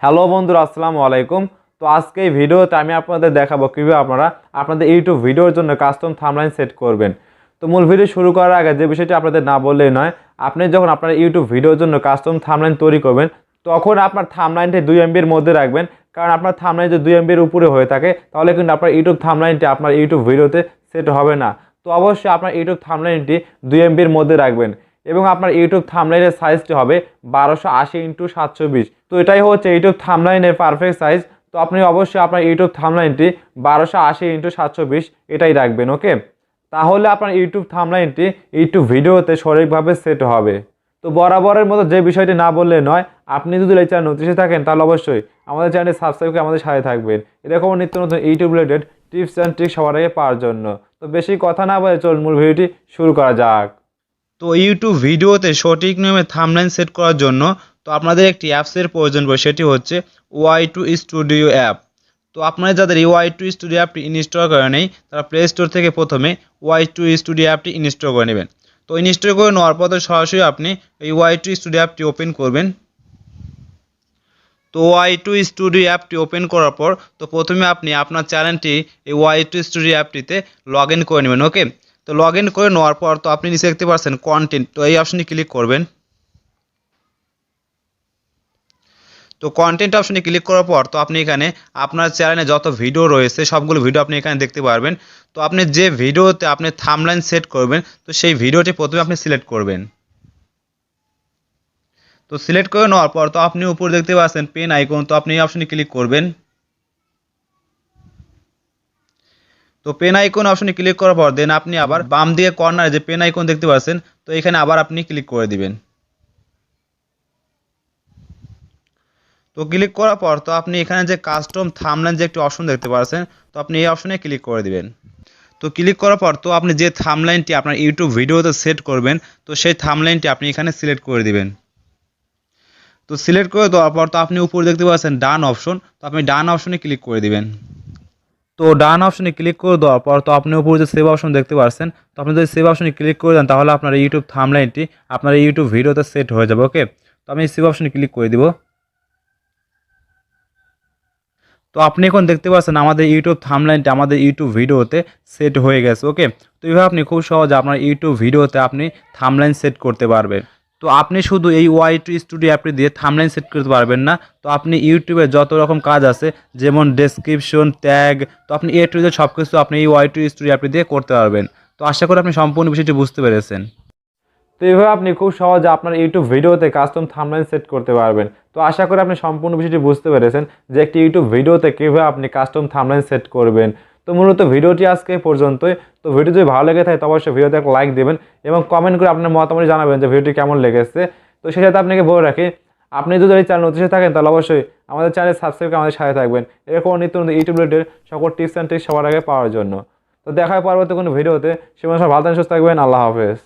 Hello বন্ধুরা, আসসালামু আলাইকুম। তো আজকে এই ভিডিওতে আমি আপনাদের দেখাবো কীভাবে আপনারা আপনাদের ইউটিউব ভিডিওর জন্য কাস্টম থাম্বনেইল সেট করবেন। তো মূল ভিডিও শুরু করার আগে যে বিষয়টি আপনাদের না বললেই নয়, আপনি যখন আপনার ইউটিউব ভিডিওর জন্য কাস্টম থাম্বনেইল তৈরি করবেন তখন আপনার থাম্বনেইলটি 2 MBর মধ্যে রাখবেন। কারণ আপনার থাম্বনেইল যদি 2 MBর উপরে হয়ে থাকে তাহলে কিন্তু আপনার ইউটিউব থাম্বনেইলটি আপনার ইউটিউব ভিডিওতে সেট হবে না। তো অবশ্যই আপনার ইউটিউব থাম্বনেইলটি 2 MBর মধ্যে রাখবেন এবং আপনার ইউটিউব থাম্বনেইলের সাইজটি হবে 1280x720। তো এটাই হচ্ছে ইউটিউব থাম্বনেইলের পারফেক্ট সাইজ। তো আপনি অবশ্যই আপনার ইউটিউব থাম্বনেইলটি 1280x720 এটাই রাখবেন, ওকে? তাহলে আপনার ইউটিউব থাম্বনেইলটি ইউটিউব ভিডিওতে সঠিকভাবে সেট হবে। তো বরাবরের মতো যে বিষয়টি না বললে নয়, আপনি যদি এই চ্যানেল নতুন এসে থাকেন তাহলে অবশ্যই আমাদের চ্যানেলটি সাবস্ক্রাইব করে আমাদের সাথে থাকবেন এরকম নিত্য নতুন YouTube related tips and tricks সবার আগে পাওয়ার জন্য। তো বেশি কথা না বলে চলুন মূল ভিডিওটি শুরু করা যাক। তো ইউটিউব ভিডিওতে সঠিক নিয়মে থাম্বনেইল সেট করার জন্য তো আপনাদের একটি অ্যাপসের প্রয়োজন পড়ে, সেটি হচ্ছে Y2 স্টুডিও অ্যাপ। তো আপনারা যাদের এই Y2 স্টুডিও অ্যাপটি ইনস্টল করে নেই তারা প্লে স্টোর থেকে প্রথমে Y2 স্টুডিও অ্যাপটি ইনস্টল করে নেবেন। তো ইনস্টল করে নেওয়ার পর সরাসরি আপনি এই Y2 স্টুডিও অ্যাপটি ওপেন করবেন। তো Y2 স্টুডিও অ্যাপটি ওপেন করার পর তো প্রথমে আপনি আপনার চ্যানেলটি এই Y2 স্টুডিও অ্যাপটিতে লগ ইন করে নেবেন, ওকে? তো লগ ইন করে নেওয়ার পর তো আপনি নিচে দেখতে পাচ্ছেন কন্টেন্ট, তো এই অপশনে ক্লিক করবেন। তো কন্টেন্ট অপশনে ক্লিক করার পর তো আপনি এখানে আপনার চ্যানেলে যত ভিডিও রয়েছে সবগুলো ভিডিও আপনি এখানে দেখতে পারবেন। তো আপনি যে ভিডিওতে আপনি থাম্বনেইল সেট করবেন তো সেই ভিডিওটি প্রথমে আপনি সিলেক্ট করবেন। তো সিলেক্ট করে নেওয়ার পর তো আপনি উপরে দেখতে পাচ্ছেন পেন আইকন, তো আপনি এই অপশনে ক্লিক করবেন। তো পেন আইকন অপশনে ক্লিক করার পর দেন আপনি আবার বাম দিকে কর্নারে যে পেন আইকন দেখতে পাচ্ছেন তো এখানে আবার আপনি ক্লিক করে দিবেন। তো ক্লিক করার পর তো আপনি এখানে যে কাস্টম থাম্বনেইল যে একটি অপশন দেখতে পাচ্ছেন তো আপনি এই অপশনে ক্লিক করে দিবেন। তো ক্লিক করার পর তো আপনি যে থাম্বনেইলটি আপনার ইউটিউব ভিডিওতে সেট করবেন তো সেই থাম্বনেইলটি আপনি এখানে সিলেক্ট করে দিবেন। তো সিলেক্ট করে দেওয়ার পর তো আপনি উপরে দেখতে পাচ্ছেন ডান অপশন, তো আপনি ডান অপশনে ক্লিক করে দিবেন। তো ডান অপশনে ক্লিক করে দেওয়ার পর তো আপনি উপরে যে সেভ অপশন দেখতে পাচ্ছেন তো আপনি যদি সেভ অপশনে ক্লিক করে দেন তাহলে আপনার ইউটিউব থাম্বনেইলটি আপনার ইউটিউব ভিডিওতে সেট হয়ে যাবে, ওকে? তো আমি সেভ অপশনে ক্লিক করে দিব। তো আপনি এখন দেখতে পাচ্ছেন আমাদের ইউটিউব থাম্বনেইলটা আমাদের ইউটিউব ভিডিওতে সেট হয়ে গেছে, ওকে? তো এইভাবে আপনি খুব সহজে আপনার ইউটিউব ভিডিওতে আপনি থাম্বনেইল সেট করতে পারবেন। তো আপনি শুধু এই Y2 স্টুডিও অ্যাপটি দিয়ে থাম্বনেইল সেট করতে পারবেন না, তো আপনি ইউটিউবে যত রকম কাজ আছে যেমন ডেসক্রিপশন, ট্যাগ, তো আপনি A to Z সব কিছু আপনি এই Y2 স্টুডিও অ্যাপটি দিয়ে করতে পারবেন। তো আশা করি আপনি সম্পূর্ণ বিষয়টি বুঝতে পেরেছেন। তো এইভাবে আপনি খুব সহজে আপনার ইউটিউব ভিডিওতে কাস্টম থাম্বনেইল সেট করতে পারবেন। তো আশা করি আপনি সম্পূর্ণ বিষয়টি বুঝতে পেরেছেন যে একটি ইউটিউব ভিডিওতে কীভাবে আপনি কাস্টম থাম্বনেইল সেট করবেন। তো মূলত ভিডিওটি আজকে এই পর্যন্তই। তো ভিডিও যদি ভালো লেগে থাকে তো অবশ্যই ভিডিওতে একটা লাইক দেবেন এবং কমেন্ট করে আপনার মতামত জানাবেন যে ভিডিওটি কেমন লেগেছে। তো সেই সাথে আপনাকে বলে রাখি, আপনি যদি এই চ্যানেল নতুন এসে থাকেন তাহলে অবশ্যই আমাদের চ্যানেল সাবস্ক্রাইব করে আমাদের সাথে থাকবেন এরকম নিত্য নতুন ইউটিউব রিলেটেড সকল টিপস অ্যান্ড ট্রিক্স সবার আগে পাওয়ার জন্য। তো দেখা হয় পরবর্তী কোনো ভিডিওতে। সে ভালো থাকবেন, সুস্থ থাকবেন। আল্লাহ হাফেজ।